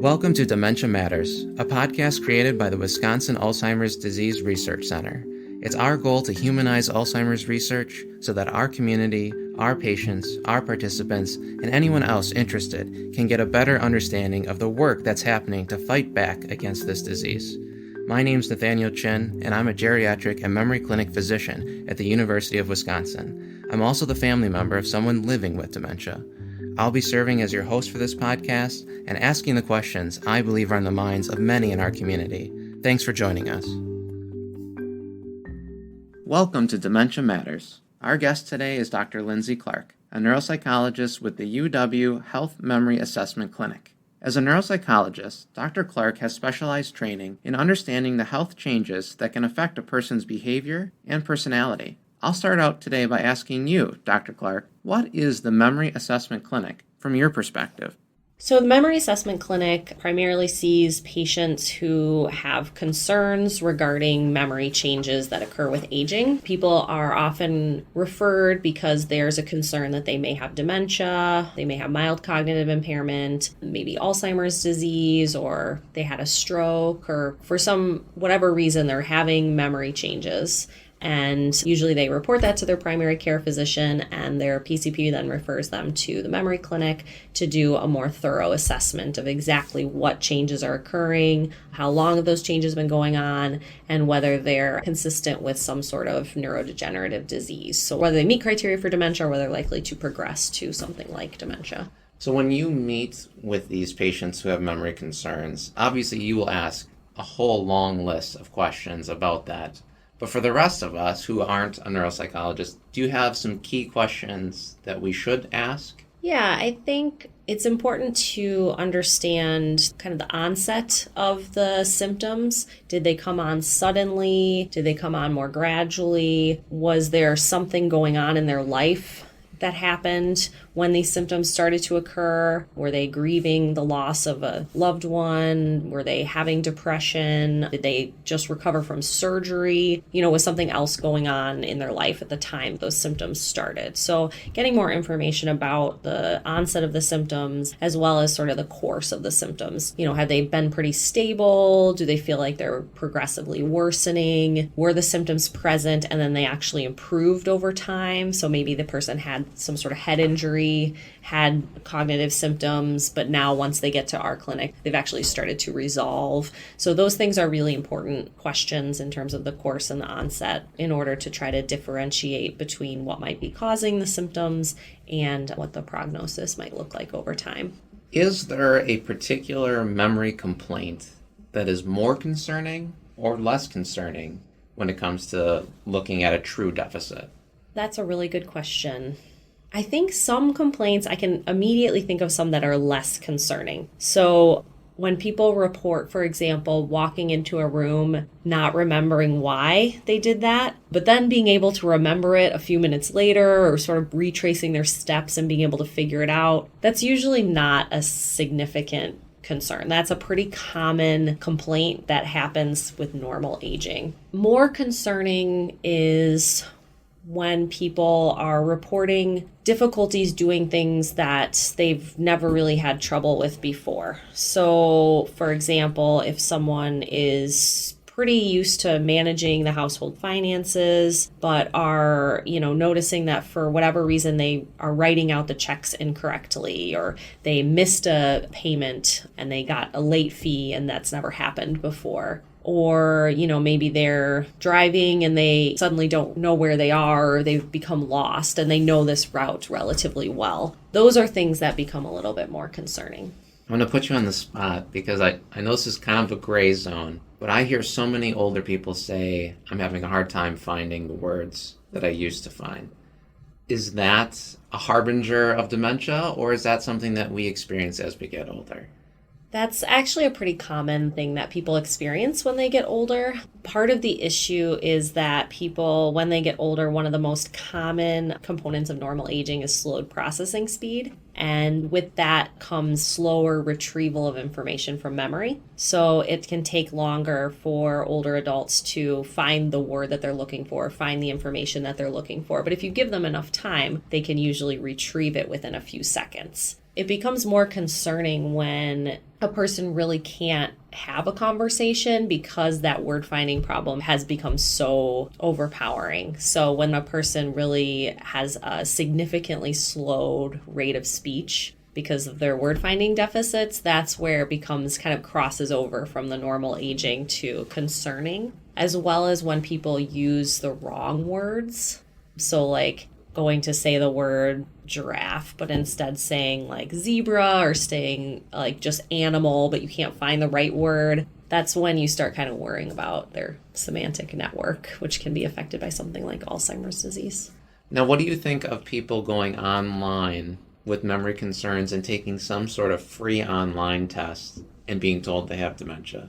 Welcome to Dementia Matters, a podcast created by the Wisconsin Alzheimer's Disease Research Center. It's our goal to humanize Alzheimer's research so that our community, our patients, our participants, and anyone else interested can get a better understanding of the work that's happening to fight back against this disease. My name's Nathaniel Chin, and I'm a geriatric and memory clinic physician at the University of Wisconsin. I'm also the family member of someone living with dementia. I'll be serving as your host for this podcast and asking the questions I believe are on the minds of many in our community. Thanks for joining us. Welcome to Dementia Matters. Our guest today is Dr. Lindsay Clark, a neuropsychologist with the UW Health Memory Assessment Clinic. As a neuropsychologist, Dr. Clark has specialized training in understanding the health changes that can affect a person's behavior and personality. I'll start out today by asking you, Dr. Clark, what is the Memory Assessment Clinic from your perspective? So the Memory Assessment Clinic primarily sees patients who have concerns regarding memory changes that occur with aging. People are often referred because there's a concern that they may have dementia, they may have mild cognitive impairment, maybe Alzheimer's disease, or they had a stroke, or for whatever reason they're having memory changes. And usually they report that to their primary care physician, and their PCP then refers them to the memory clinic to do a more thorough assessment of exactly what changes are occurring, how long have those changes been going on, and whether they're consistent with some sort of neurodegenerative disease. So whether they meet criteria for dementia or whether they're likely to progress to something like dementia. So when you meet with these patients who have memory concerns, obviously you will ask a whole long list of questions about that. But for the rest of us who aren't a neuropsychologist, do you have some key questions that we should ask? Yeah, I think it's important to understand kind of the onset of the symptoms. Did they come on suddenly? Did they come on more gradually? Was there something going on in their life that happened when these symptoms started to occur? Were they grieving the loss of a loved one? Were they having depression? Did they just recover from surgery? Was something else going on in their life at the time those symptoms started? So getting more information about the onset of the symptoms as well as sort of the course of the symptoms. Have they been pretty stable? Do they feel like they're progressively worsening? Were the symptoms present and then they actually improved over time? So maybe the person had some sort of head injury, had cognitive symptoms, but now once they get to our clinic, they've actually started to resolve. So those things are really important questions in terms of the course and the onset in order to try to differentiate between what might be causing the symptoms and what the prognosis might look like over time. Is there a particular memory complaint that is more concerning or less concerning when it comes to looking at a true deficit? That's a really good question. I think some complaints, I can immediately think of some that are less concerning. So when people report, for example, walking into a room, not remembering why they did that, but then being able to remember it a few minutes later or sort of retracing their steps and being able to figure it out, that's usually not a significant concern. That's a pretty common complaint that happens with normal aging. More concerning is when people are reporting difficulties doing things that they've never really had trouble with before. So, for example, if someone is pretty used to managing the household finances, but are, noticing that for whatever reason they are writing out the checks incorrectly, or they missed a payment and they got a late fee and that's never happened before. Or, maybe they're driving and they suddenly don't know where they are, or they've become lost and they know this route relatively well. Those are things that become a little bit more concerning. I'm going to put you on the spot because I know this is kind of a gray zone, but I hear so many older people say, I'm having a hard time finding the words that I used to find. Is that a harbinger of dementia, or is that something that we experience as we get older? That's actually a pretty common thing that people experience when they get older. Part of the issue is that people, when they get older, one of the most common components of normal aging is slowed processing speed. And with that comes slower retrieval of information from memory. So it can take longer for older adults to find the word that they're looking for, find the information that they're looking for. But if you give them enough time, they can usually retrieve it within a few seconds. It becomes more concerning when a person really can't have a conversation because that word finding problem has become so overpowering. So when a person really has a significantly slowed rate of speech because of their word finding deficits, that's where it becomes kind of crosses over from the normal aging to concerning, as well as when people use the wrong words. So like going to say the word giraffe, but instead saying like zebra or saying like just animal, but you can't find the right word. That's when you start kind of worrying about their semantic network, which can be affected by something like Alzheimer's disease. Now, what do you think of people going online with memory concerns and taking some sort of free online test and being told they have dementia?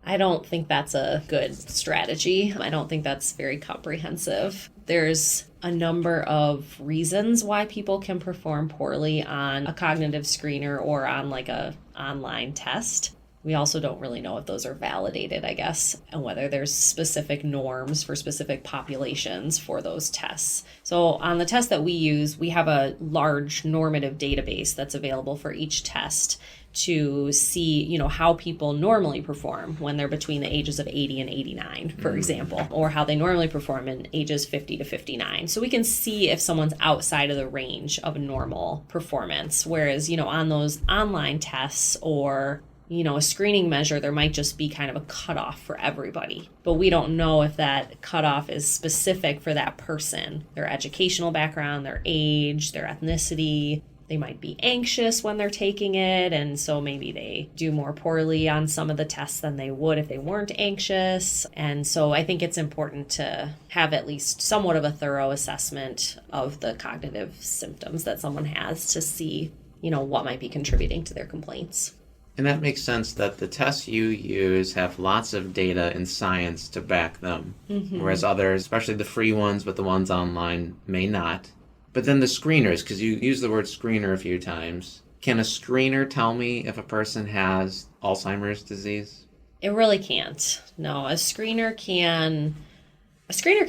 I don't think that's a good strategy. I don't think that's very comprehensive. There's a number of reasons why people can perform poorly on a cognitive screener or on like a online test. We also don't really know if those are validated, I guess, and whether there's specific norms for specific populations for those tests. So on the test that we use, we have a large normative database that's available for each test to see, how people normally perform when they're between the ages of 80 and 89, for example, or how they normally perform in ages 50 to 59. So we can see if someone's outside of the range of normal performance. Whereas, on those online tests or a screening measure, there might just be kind of a cutoff for everybody. But we don't know if that cutoff is specific for that person, their educational background, their age, their ethnicity. They might be anxious when they're taking it, and so maybe they do more poorly on some of the tests than they would if they weren't anxious. And so I think it's important to have at least somewhat of a thorough assessment of the cognitive symptoms that someone has to see, what might be contributing to their complaints. And that makes sense that the tests you use have lots of data and science to back them, whereas others, especially the free ones, but the ones online, may not. But then the screeners, because you use the word screener a few times, can a screener tell me if a person has Alzheimer's disease? It really can't. No, a screener can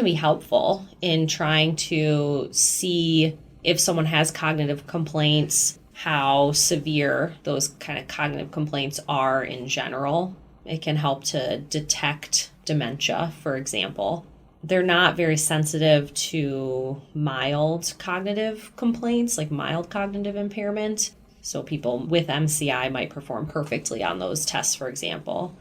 be helpful in trying to see if someone has cognitive complaints, how severe those kind of cognitive complaints are in general. It can help to detect dementia, for example. They're not very sensitive to mild cognitive complaints, like mild cognitive impairment. So people with MCI might perform perfectly on those tests, for example.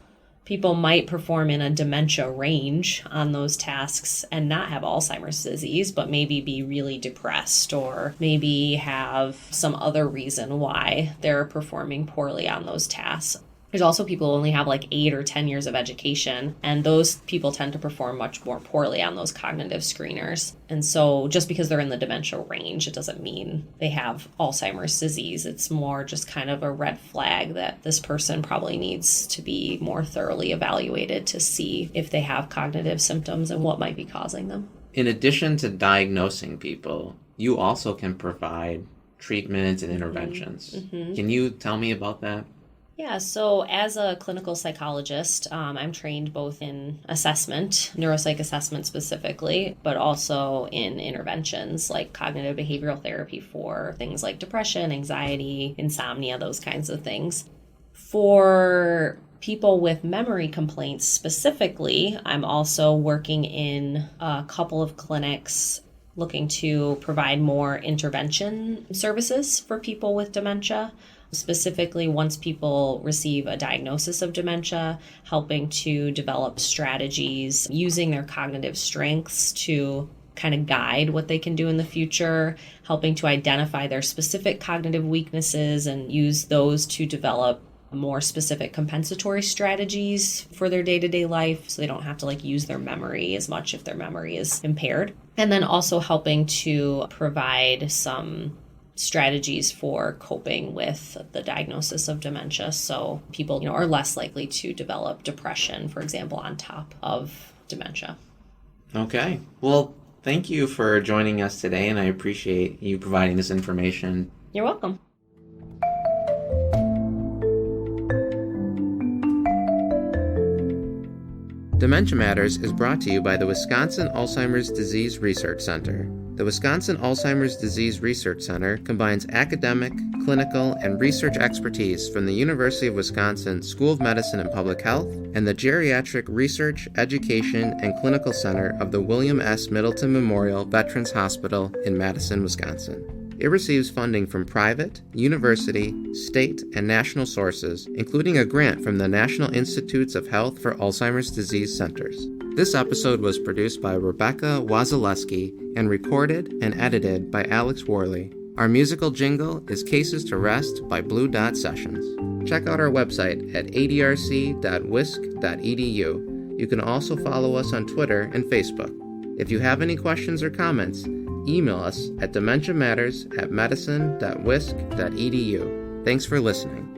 People might perform in a dementia range on those tasks and not have Alzheimer's disease, but maybe be really depressed or maybe have some other reason why they're performing poorly on those tasks. There's also people who only have like 8 or 10 years of education, and those people tend to perform much more poorly on those cognitive screeners. And so just because they're in the dementia range, it doesn't mean they have Alzheimer's disease. It's more just kind of a red flag that this person probably needs to be more thoroughly evaluated to see if they have cognitive symptoms and what might be causing them. In addition to diagnosing people, you also can provide treatments and interventions. Can you tell me about that? Yeah, so as a clinical psychologist, I'm trained both in assessment, neuropsych assessment specifically, but also in interventions like cognitive behavioral therapy for things like depression, anxiety, insomnia, those kinds of things. For people with memory complaints specifically, I'm also working in a couple of clinics looking to provide more intervention services for people with dementia. Specifically, once people receive a diagnosis of dementia, helping to develop strategies using their cognitive strengths to kind of guide what they can do in the future, helping to identify their specific cognitive weaknesses and use those to develop more specific compensatory strategies for their day-to-day life so they don't have to use their memory as much if their memory is impaired. And then also helping to provide some strategies for coping with the diagnosis of dementia. So people, are less likely to develop depression, for example, on top of dementia. Okay. Well, thank you for joining us today, and I appreciate you providing this information. You're welcome. Dementia Matters is brought to you by the Wisconsin Alzheimer's Disease Research Center. The Wisconsin Alzheimer's Disease Research Center combines academic, clinical, and research expertise from the University of Wisconsin School of Medicine and Public Health and the Geriatric Research, Education, and Clinical Center of the William S. Middleton Memorial Veterans Hospital in Madison, Wisconsin. It receives funding from private, university, state, and national sources, including a grant from the National Institutes of Health for Alzheimer's Disease Centers. This episode was produced by Rebecca Wazaleski and recorded and edited by Alex Worley. Our musical jingle is Cases to Rest by Blue Dot Sessions. Check out our website at adrc.wisc.edu. You can also follow us on Twitter and Facebook. If you have any questions or comments, email us at dementiamatters@medicine.wisc.edu. Thanks for listening.